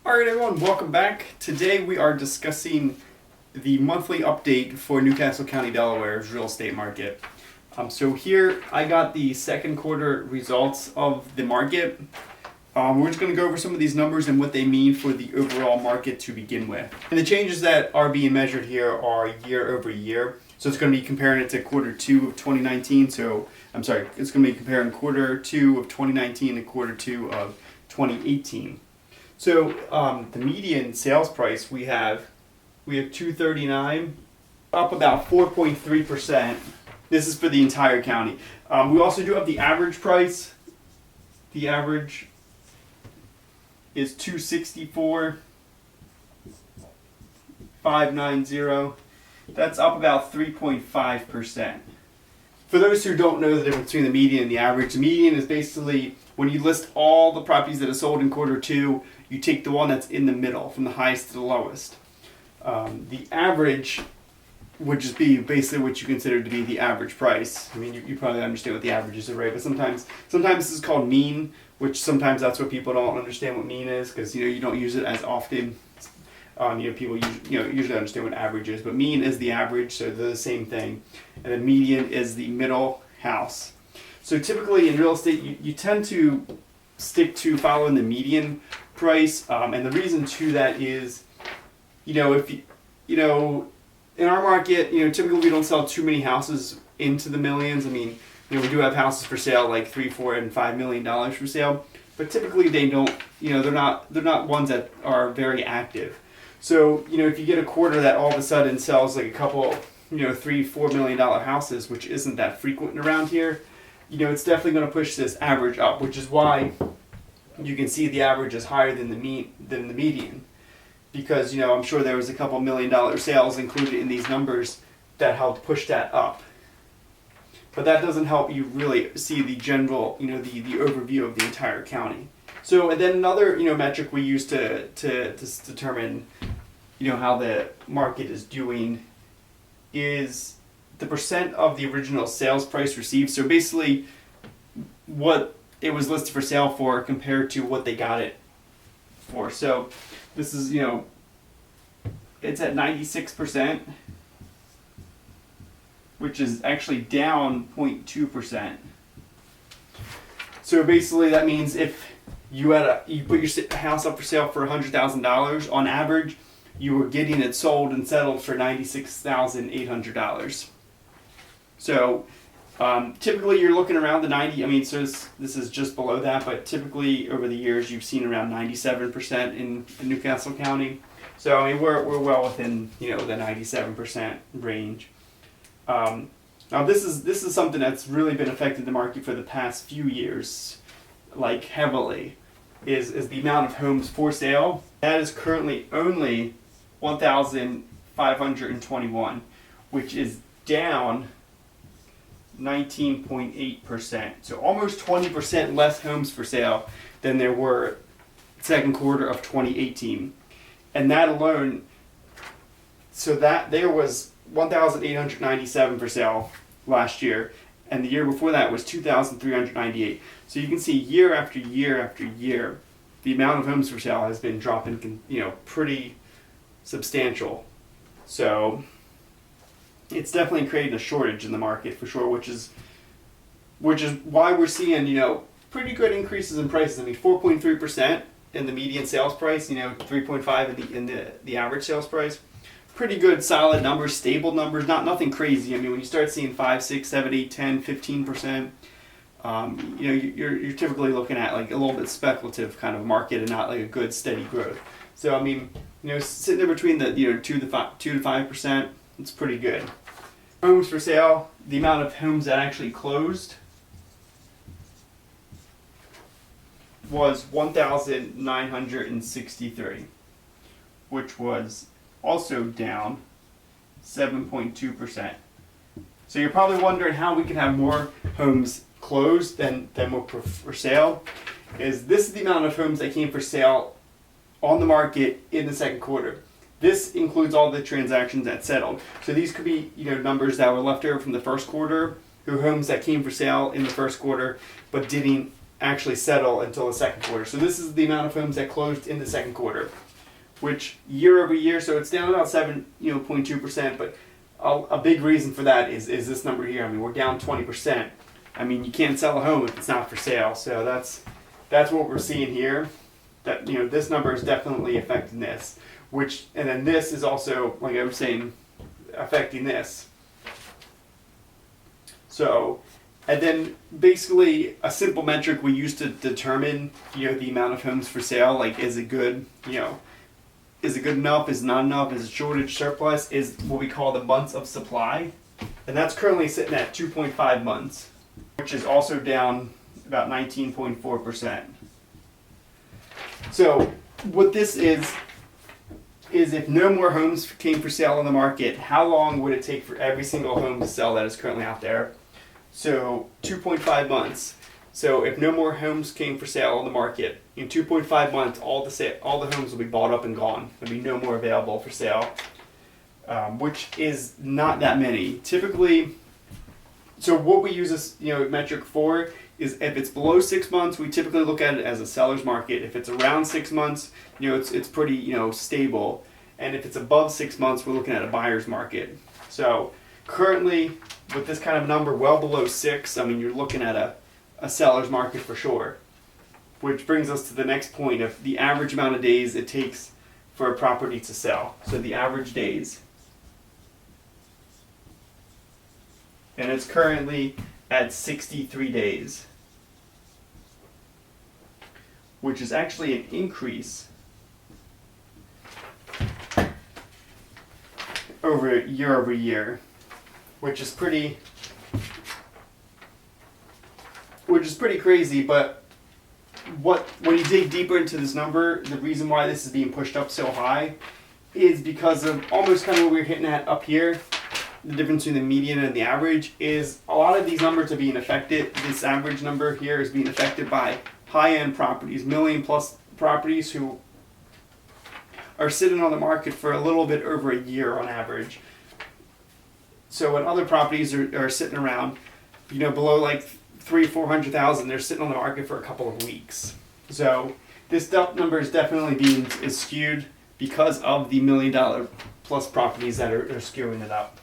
Alright everyone, welcome back. Today we are discussing the monthly update for Newcastle County, Delaware's real estate market. So here I got the second quarter results of the market. We're just going to go over some of these numbers and what they mean for the overall market to begin with. And the changes that are being measured here are year over year. So it's going to be comparing it to quarter two of 2019. It's going to be comparing quarter two of 2019 to quarter two of 2018. So the median sales price we have $239, up about 4.3%. This is for the entire county. We also do have the average price. The average is $264,590. That's up about 3.5%. For those who don't know the difference between the median and the median is basically when you list all the properties that are sold in quarter two, you take the one that's in the middle, from the highest to the lowest. The average would just be basically what you consider to be the average price. I mean, you probably understand what the averages are, right? But sometimes this is called mean, which sometimes that's what people don't understand what mean is, because you don't use it as often. People usually understand what average is, but mean is the average, so they're the same thing. And then median is the middle house. So typically in real estate, you tend to stick to following the median price, and the reason to that is, in our market, typically we don't sell too many houses into the millions. I mean, we do have houses for sale like $3, $4, and $5 million for sale, but typically they don't, they're not ones that are very active. So, if you get a quarter that all of a sudden sells like a couple, $3, $4 million houses, which isn't that frequent around here, it's definitely going to push this average up, which is why you can see the average is higher than the median. Because, I'm sure there was a couple $1 million sales included in these numbers that helped push that up. But that doesn't help you really see the general, the overview of the entire county. So, and then another, metric we use to determine, how the market is doing is the percent of the original sales price received. So basically, what it was listed for sale for compared to what they got it for. So this is, it's at 96%, which is actually down 0.2%. So basically that means if you put your house up for sale for $100,000, on average, you were getting it sold and settled for $96,800. So typically you're looking around the 90. So this is just below that, but typically over the years you've seen around 97% in Newcastle County. So we're well within the 97% range. Now this is something that's really been affecting the market for the past few years, like heavily, is the amount of homes for sale. That is currently only 1,521, which is down 19.8%. So almost 20% less homes for sale than there were second quarter of 2018. And that alone, so that there was 1,897 for sale last year, and the year before that was 2,398. So you can see year after year after year, the amount of homes for sale has been dropping, pretty substantial. So it's definitely creating a shortage in the market for sure, which is why we're seeing, pretty good increases in prices. 4.3% in the median sales price, 3.5 in the average sales price. Pretty good, solid numbers, stable numbers, nothing crazy. When you start seeing 5, 6, 7, 8, 10, 15%, you're typically looking at like a little bit speculative kind of market and not like a good steady growth. So sitting there between the 2 to 5%, it's pretty good. Homes for sale, the amount of homes that actually closed was 1,963, which was also down 7.2%. So you're probably wondering how we can have more homes closed than were for sale. This is the amount of homes that came for sale on the market in the second quarter. This includes all the transactions that settled. So these could be numbers that were left over from the first quarter, or homes that came for sale in the first quarter but didn't actually settle until the second quarter. So this is the amount of homes that closed in the second quarter, which year over year, so it's down about 7.2%, but a big reason for that is this number here. I mean, we're down 20%. I mean, you can't sell a home if it's not for sale. So that's what we're seeing here. That, you know, this number is definitely affecting this, and then this is also, like I was saying, affecting this. So, and then basically a simple metric we use to determine, you know, the amount of homes for sale, like is it good, you know, is it good enough, is it not enough, is it shortage, surplus, is what we call the months of supply. And that's currently sitting at 2.5 months, which is also down about 19.4%. So what this is if no more homes came for sale on the market, how long would it take for every single home to sell that is currently out there? So 2.5 months. So if no more homes came for sale on the market, in 2.5 months, all the homes will be bought up and gone. There'll be no more available for sale, which is not that many. Typically, so what we use this, you know, metric for is if it's below 6 months, we typically look at it as a seller's market. If it's around 6 months, you know, it's pretty, you know, stable. And if it's above 6 months, we're looking at a buyer's market. So currently, with this kind of number, well below 6, I mean, you're looking at a seller's market for sure. Which brings us to the next point of the average amount of days it takes for a property to sell. So the average days. And it's currently at 63 days, which is actually an increase over year, which is pretty crazy. But when you dig deeper into this number, the reason why this is being pushed up so high is because of almost kind of what we're hitting at up here. The difference between the median and the average is a lot of these numbers are being affected. This average number here is being affected by high-end properties, million-plus properties who are sitting on the market for a little bit over a year on average. So when other properties are sitting around, you know, below like 300,000-400,000, they're sitting on the market for a couple of weeks. So this number is definitely is skewed because of the $1 million plus properties that are skewing it up.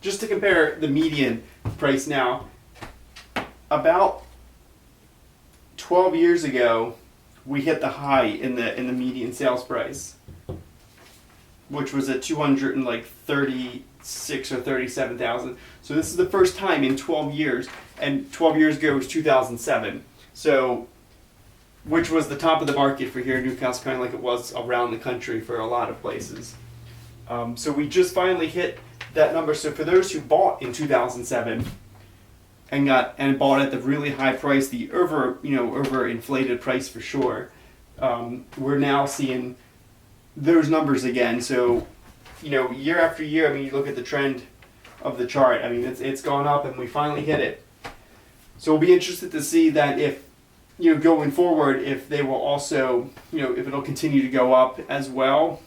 Just to compare the median price now, about 12 years ago, we hit the high in the median sales price, which was at 236 or 37,000. So this is the first time in 12 years, and 12 years ago was 2007. So, which was the top of the market for here in Newcastle County, like it was around the country for a lot of places. So we just finally hit that number. So for those who bought in 2007 and bought at the really high price, the over inflated price for sure, we're now seeing those numbers again. So, you know, year after year, I mean, you look at the trend of the chart. I mean, it's gone up, and we finally hit it. So we'll be interested to see that if, you know, going forward, if they will also, you know, if it'll continue to go up as well.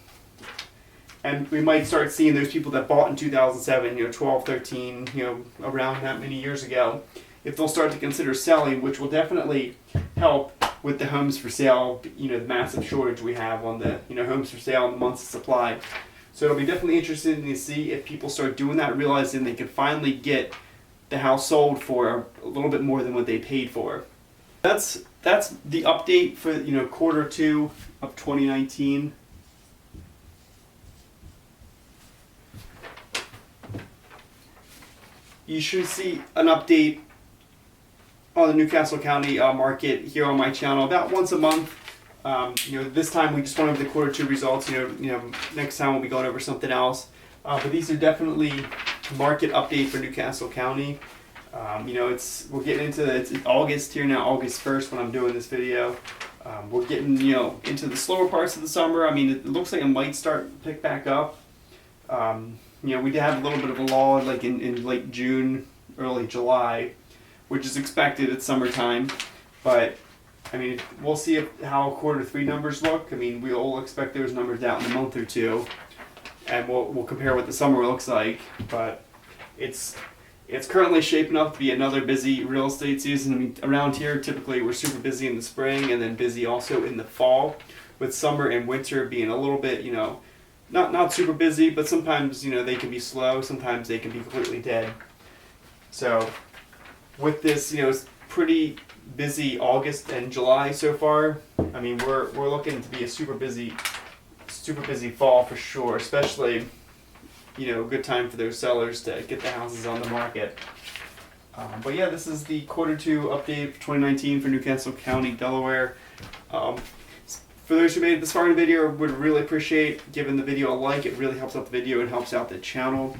And we might start seeing those people that bought in 2007, you know, 12, 13, you know, around that many years ago, if they'll start to consider selling, which will definitely help with the homes for sale, you know, the massive shortage we have on the, you know, homes for sale and the months of supply. So it'll be definitely interesting to see if people start doing that, realizing they can finally get the house sold for a little bit more than what they paid for. That's the update for, you know, quarter 2 of 2019. You should see an update on the Newcastle County market here on my channel about once a month. You know, this time we just went over the quarter 2 results. You know, next time we'll be going over something else. But these are definitely market update for Newcastle County. You know, we're getting into it's August here now, August 1st when I'm doing this video. We're getting, you know, into the slower parts of the summer. I mean, it looks like it might start to pick back up. You know, we did have a little bit of a lull like in late June, early July, which is expected at summertime. But I mean, we'll see how quarter 3 numbers look. I mean, we'll expect those numbers out in a month or two, and we'll compare what the summer looks like. But it's it's currently shaping up to be another busy real estate season. I mean, around here, typically we're super busy in the spring and then busy also in the fall, with summer and winter being a little bit, not super busy, but sometimes, they can be slow, sometimes they can be completely dead. So with this, it's pretty busy August and July so far. I mean, we're looking to be a super busy fall for sure, especially, a good time for those sellers to get the houses on the market. But yeah, this is the Q2 update for 2019 for New Castle County, Delaware. For those who made it this far in the video, would really appreciate giving the video a like. It really helps out the video and helps out the channel.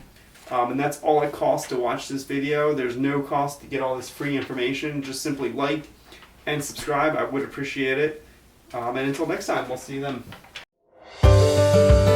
And that's all it costs to watch this video. There's no cost to get all this free information. Just simply like and subscribe. I would appreciate it. And until next time, we'll see you then.